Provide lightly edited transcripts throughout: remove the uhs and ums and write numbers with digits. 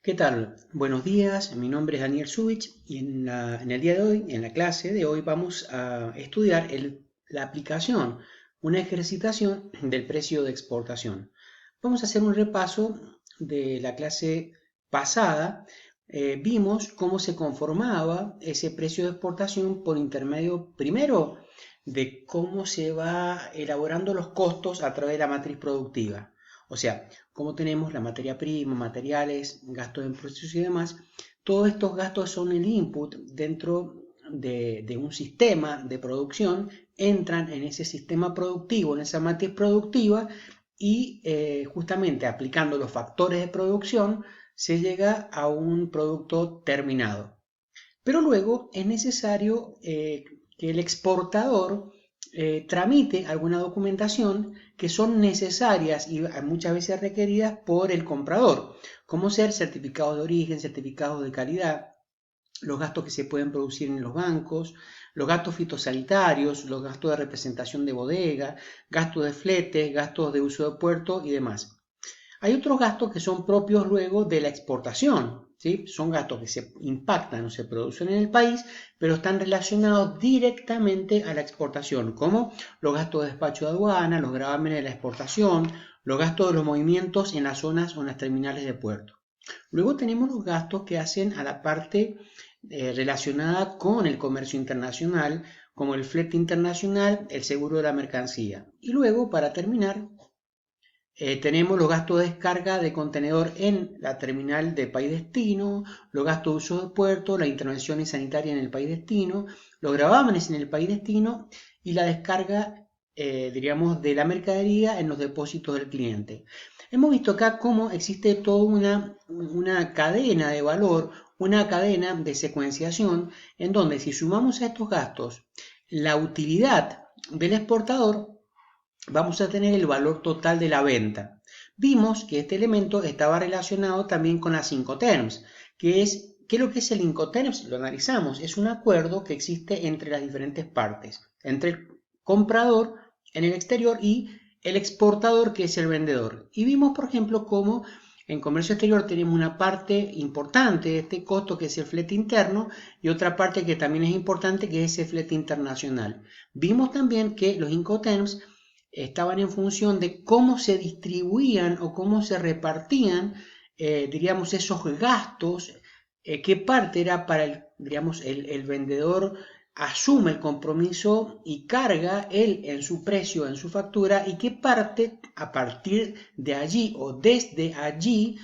¿Qué tal? Buenos días, mi nombre es Daniel Zubich y en el día de hoy, en la clase de hoy, vamos a estudiar la aplicación, una ejercitación del precio de exportación. Vamos a hacer un repaso de la clase pasada. Vimos cómo se conformaba ese precio de exportación por intermedio, primero, de cómo se va elaborando los costos a través de la matriz productiva. O sea, como tenemos la materia prima, materiales, gastos en procesos y demás, todos estos gastos son el input dentro de un sistema de producción, entran en ese sistema productivo, en esa matriz productiva y justamente aplicando los factores de producción se llega a un producto terminado. Pero luego es necesario que el exportador tramite alguna documentación que son necesarias y muchas veces requeridas por el comprador, como ser certificados de origen, certificados de calidad, los gastos que se pueden producir en los bancos, los gastos fitosanitarios, los gastos de representación de bodega, gastos de flete, gastos de uso de puerto y demás. Hay otros gastos que son propios luego de la exportación, ¿sí? Son gastos que se impactan o se producen en el país, pero están relacionados directamente a la exportación, como los gastos de despacho de aduana, los gravámenes de la exportación, los gastos de los movimientos en las zonas o en las terminales de puerto. Luego tenemos los gastos que hacen a la parte relacionada con el comercio internacional, como el flete internacional, el seguro de la mercancía. Y luego, para terminar, tenemos los gastos de descarga de contenedor en la terminal de país destino, los gastos de uso de puerto, la intervención sanitaria en el país destino, los gravámenes en el país destino y la descarga, diríamos, de la mercadería en los depósitos del cliente. Hemos visto acá cómo existe toda una cadena de valor, una cadena de secuenciación, en donde si sumamos a estos gastos la utilidad del exportador, vamos a tener el valor total de la venta. Vimos que este elemento estaba relacionado también con las Incoterms, ¿qué es lo que es el Incoterms? Lo analizamos, es un acuerdo que existe entre las diferentes partes, entre el comprador en el exterior y el exportador que es el vendedor. Y vimos, por ejemplo, cómo en comercio exterior tenemos una parte importante de este costo que es el flete interno y otra parte que también es importante que es el flete internacional. Vimos también que los Incoterms estaban en función de cómo se distribuían o cómo se repartían, diríamos, esos gastos, qué parte era para diríamos, el vendedor asume el compromiso y carga él en su precio, en su factura, y qué parte a partir de allí o desde allí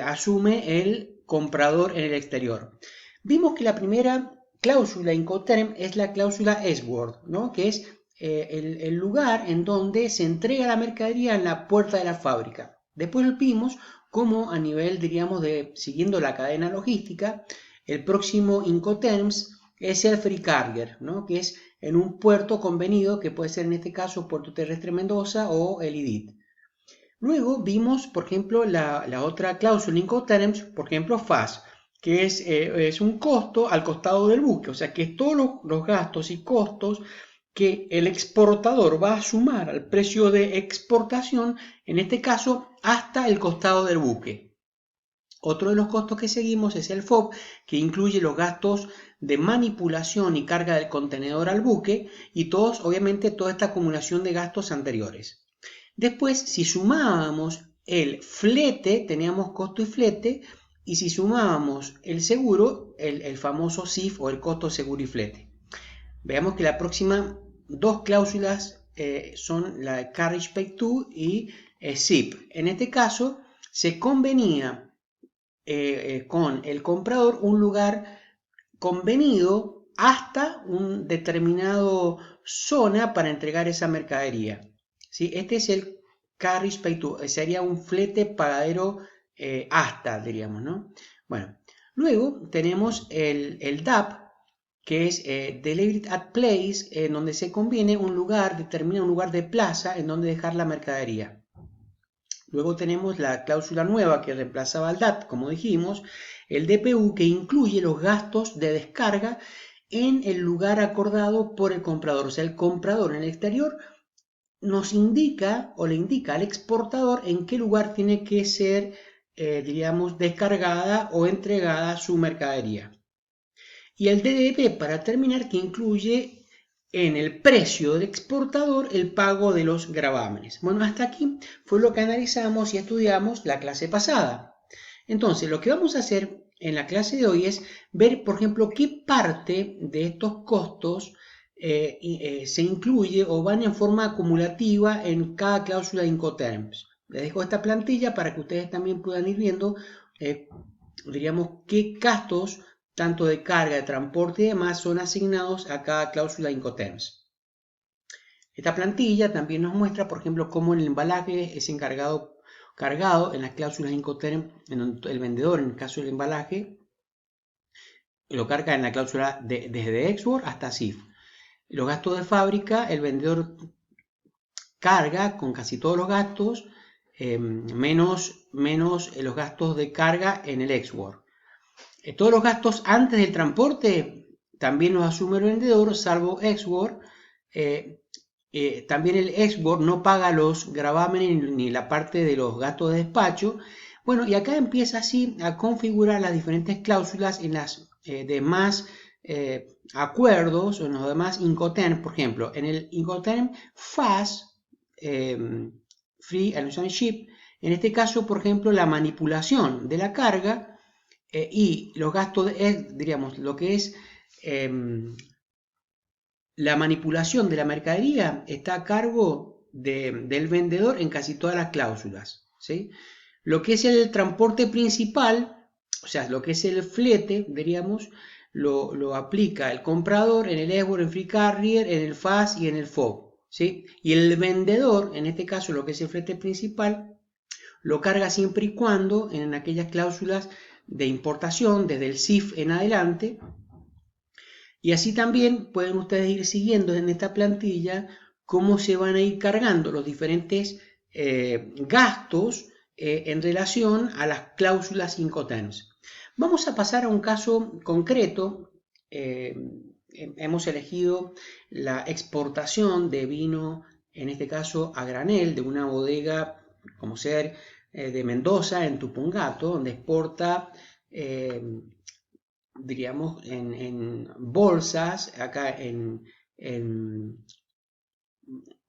asume el comprador en el exterior. Vimos que la primera cláusula Incoterm es la cláusula S-word, ¿no? Que es el lugar en donde se entrega la mercadería en la puerta de la fábrica. Después vimos cómo a nivel, diríamos, de siguiendo la cadena logística, el próximo Incoterms es el Free Carrier, ¿no? Que es en un puerto convenido, que puede ser en este caso Puerto Terrestre Mendoza o el IDIT. Luego vimos, por ejemplo, la otra cláusula Incoterms, por ejemplo, FAS, que es un costo al costado del buque, o sea que todos los gastos y costos que el exportador va a sumar al precio de exportación, en este caso, hasta el costado del buque. Otro de los costos que seguimos es el FOB, que incluye los gastos de manipulación y carga del contenedor al buque y todos, obviamente, toda esta acumulación de gastos anteriores. Después, si sumábamos el flete, teníamos costo y flete, y si sumábamos el seguro, el famoso CIF o el costo seguro y flete. Veamos que la próxima dos cláusulas son la de Carriage Paid To y SIP. En este caso, se convenía con el comprador un lugar convenido hasta un determinado zona para entregar esa mercadería. ¿Sí? Este es el Carriage Paid To, sería un flete pagadero hasta, diríamos, ¿no? Bueno, luego tenemos el DAP, que es Delivered at Place, en donde se conviene un lugar, determina un lugar de plaza en donde dejar la mercadería. Luego tenemos la cláusula nueva que reemplazaba al DAT, como dijimos, el DPU, que incluye los gastos de descarga en el lugar acordado por el comprador. O sea, el comprador en el exterior nos indica o le indica al exportador en qué lugar tiene que ser diríamos, descargada o entregada su mercadería. Y el DDP, para terminar, que incluye en el precio del exportador el pago de los gravámenes. Bueno, hasta aquí fue lo que analizamos y estudiamos la clase pasada. Entonces, lo que vamos a hacer en la clase de hoy es ver, por ejemplo, qué parte de estos costos se incluye o van en forma acumulativa en cada cláusula de Incoterms. Les dejo esta plantilla para que ustedes también puedan ir viendo, diríamos, qué gastos, tanto de carga, de transporte y demás, son asignados a cada cláusula de Incoterms. Esta plantilla también nos muestra, por ejemplo, cómo el embalaje es cargado en las cláusulas Incoterms, en el vendedor, en el caso del embalaje, lo carga en la cláusula desde export hasta CIF. Los gastos de fábrica, el vendedor carga con casi todos los gastos, menos los gastos de carga en el export. Todos los gastos antes del transporte también los asume el vendedor, salvo export. También el export no paga los gravámenes ni la parte de los gastos de despacho. Bueno, y acá empieza así a configurar las diferentes cláusulas en las demás acuerdos o en los demás Incoterms. Por ejemplo, en el Incoterm FAS, Free Allocation Ship, en este caso, por ejemplo, la manipulación de la carga y los gastos, diríamos, lo que es la manipulación de la mercadería está a cargo del vendedor en casi todas las cláusulas, ¿sí? Lo que es el transporte principal, o sea, lo que es el flete, diríamos, lo aplica el comprador en el export, en Free Carrier, en el FAS y en el FOB, ¿sí? Y el vendedor, en este caso, lo que es el flete principal, lo carga siempre y cuando en aquellas cláusulas de importación, desde el CIF en adelante. Y así también pueden ustedes ir siguiendo en esta plantilla cómo se van a ir cargando los diferentes gastos en relación a las cláusulas Incoterms. Vamos a pasar a un caso concreto. Hemos elegido la exportación de vino, en este caso a granel, de una bodega como ser de Mendoza, en Tupungato, donde exporta diríamos, en bolsas, acá en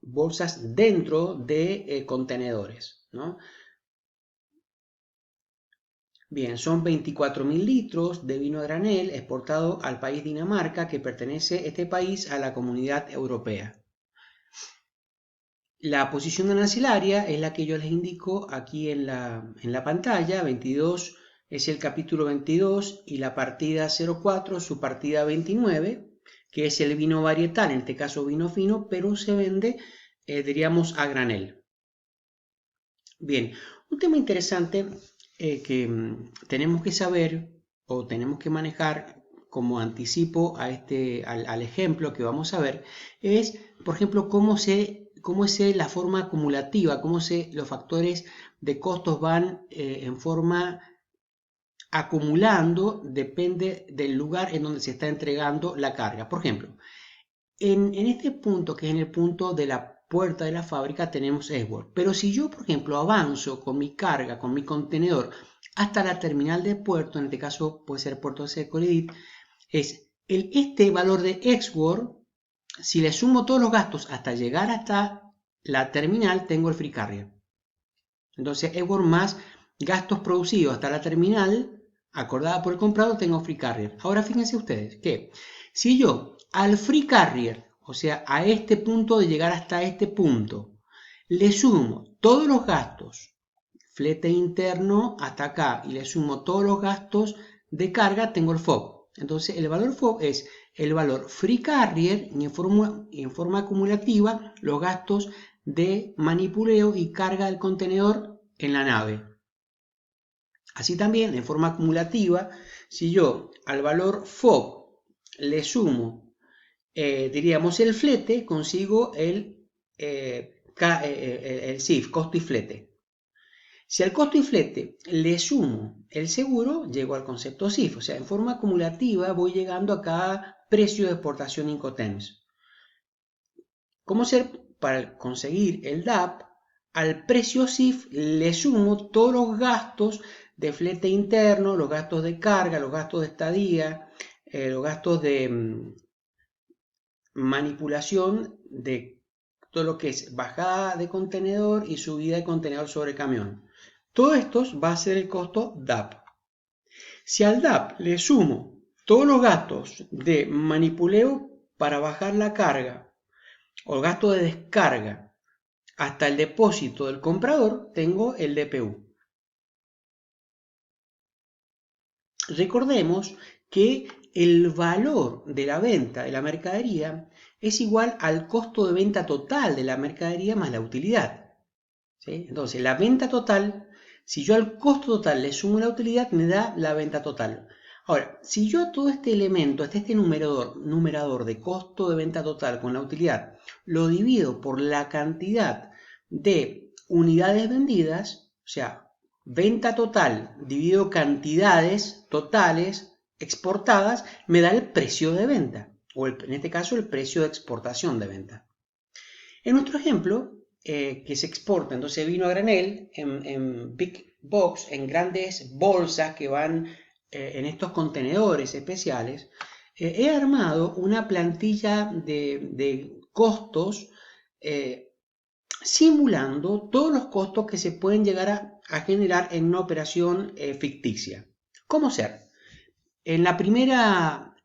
bolsas dentro de contenedores, ¿no? Bien, son 24.000 litros de vino a granel exportado al país Dinamarca, que pertenece este país a la Comunidad Europea. La posición arancelaria es la que yo les indico aquí en la pantalla. 22 es el capítulo 22 y la partida 04, su partida 29, que es el vino varietal, en este caso vino fino, pero se vende, diríamos, a granel. Bien, un tema interesante que tenemos que saber o tenemos que manejar como anticipo al ejemplo que vamos a ver es, por ejemplo, cómo es la forma acumulativa, los factores de costos van en forma acumulando, depende del lugar en donde se está entregando la carga. Por ejemplo, en este punto, que es en el punto de la puerta de la fábrica, tenemos export. Pero si yo, por ejemplo, avanzo con mi carga, con mi contenedor, hasta la terminal de puerto, en este caso puede ser puerto de Colidit, es este valor de export. Si le sumo todos los gastos hasta llegar hasta la terminal, tengo el free carrier. Entonces, export más gastos producidos hasta la terminal, acordada por el comprador, tengo free carrier. Ahora fíjense ustedes que si yo al free carrier, o sea, a este punto de llegar hasta este punto, le sumo todos los gastos, flete interno hasta acá, y le sumo todos los gastos de carga, tengo el FOB. Entonces, el valor FOB es el valor free carrier y en forma acumulativa los gastos de manipuleo y carga del contenedor en la nave. Así también, en forma acumulativa, si yo al valor FOB le sumo, diríamos, el flete, consigo el CIF, costo y flete. Si al costo y flete le sumo el seguro, llego al concepto CIF. O sea, en forma acumulativa voy llegando a cada precio de exportación Incoterms. ¿Cómo hacer para conseguir el DAP? al precio CIF le sumo todos los gastos de flete interno, los gastos de carga, los gastos de estadía, los gastos de manipulación de todo lo que es bajada de contenedor y subida de contenedor sobre camión. Todo esto va a ser el costo DAP. Si al DAP le sumo todos los gastos de manipuleo para bajar la carga o el gasto de descarga hasta el depósito del comprador, tengo el DPU. Recordemos que el valor de la venta de la mercadería es igual al costo de venta total de la mercadería más la utilidad. ¿Sí? Entonces, la venta total, si yo al costo total le sumo la utilidad, me da la venta total. Ahora, si yo a todo este elemento, este numerador de costo de venta total con la utilidad, lo divido por la cantidad de unidades vendidas, o sea, venta total dividido cantidades totales exportadas, me da el precio de venta, o en este caso el precio de exportación de venta. En nuestro ejemplo, que se exporta entonces vino a granel en big box, en grandes bolsas que van en estos contenedores especiales, he armado una plantilla de costos simulando todos los costos que se pueden llegar a generar en una operación ficticia. ¿Cómo ser? En la primera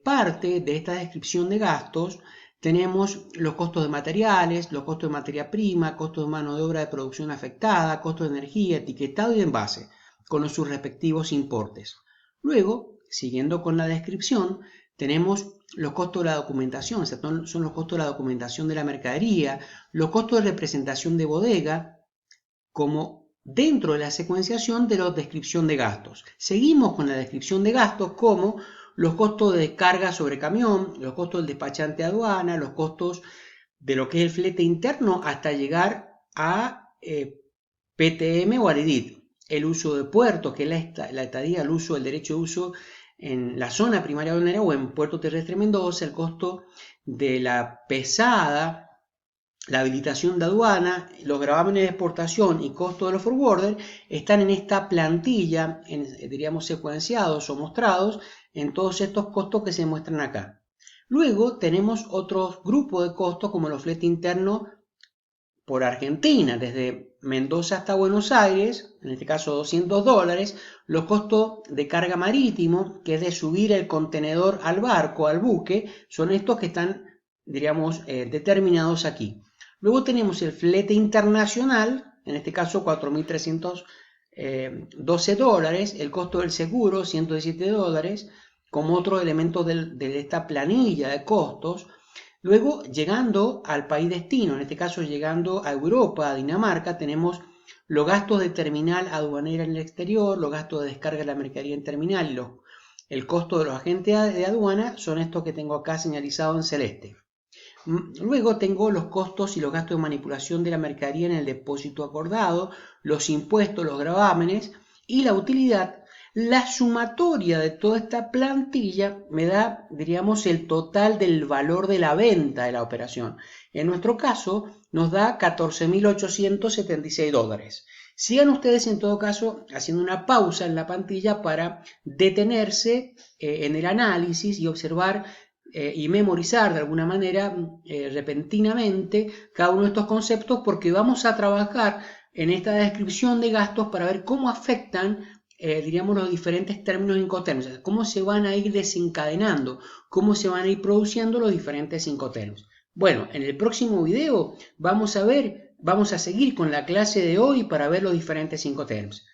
parte de esta descripción de gastos tenemos los costos de materiales, los costos de materia prima, costos de mano de obra de producción afectada, costos de energía, etiquetado y de envase, con sus respectivos importes. Luego, siguiendo con la descripción, tenemos los costos de la documentación, son los costos de la documentación de la mercadería, los costos de representación de bodega, como dentro de la secuenciación de la descripción de gastos. Seguimos con la descripción de gastos como los costos de descarga sobre camión, los costos del despachante aduana, los costos de lo que es el flete interno hasta llegar a PTM o AREDIT, el uso de puertos, que es la estadía, el uso, el derecho de uso en la zona primaria aduanera o en Puerto Terrestre Mendoza, el costo de la pesada, la habilitación de aduana, los gravámenes de exportación y costo de los forwarder están en esta plantilla, diríamos secuenciados o mostrados en todos estos costos que se muestran acá. Luego tenemos otros grupos de costos como los flete interno por Argentina, desde Mendoza hasta Buenos Aires, en este caso $200, los costos de carga marítimo, que es de subir el contenedor al barco, al buque, son estos que están, diríamos, determinados aquí. Luego tenemos el flete internacional, en este caso $4.312, el costo del seguro, $117, como otro elemento de esta planilla de costos. Luego, llegando al país destino, en este caso llegando a Europa, a Dinamarca, tenemos los gastos de terminal aduanera en el exterior, los gastos de descarga de la mercadería en terminal y el costo de los agentes de aduana son estos que tengo acá señalizados en celeste. Luego tengo los costos y los gastos de manipulación de la mercadería en el depósito acordado, los impuestos, los gravámenes y la utilidad. La sumatoria de toda esta plantilla me da, diríamos, el total del valor de la venta de la operación. En nuestro caso nos da $14.876. Sigan ustedes en todo caso haciendo una pausa en la plantilla para detenerse en el análisis y observar y memorizar de alguna manera repentinamente cada uno de estos conceptos, porque vamos a trabajar en esta descripción de gastos para ver cómo afectan diríamos los diferentes términos incoterms, o sea, cómo se van a ir desencadenando, cómo se van a ir produciendo los diferentes incoterms. Bueno, en el próximo video vamos a seguir con la clase de hoy para ver los diferentes incoterms.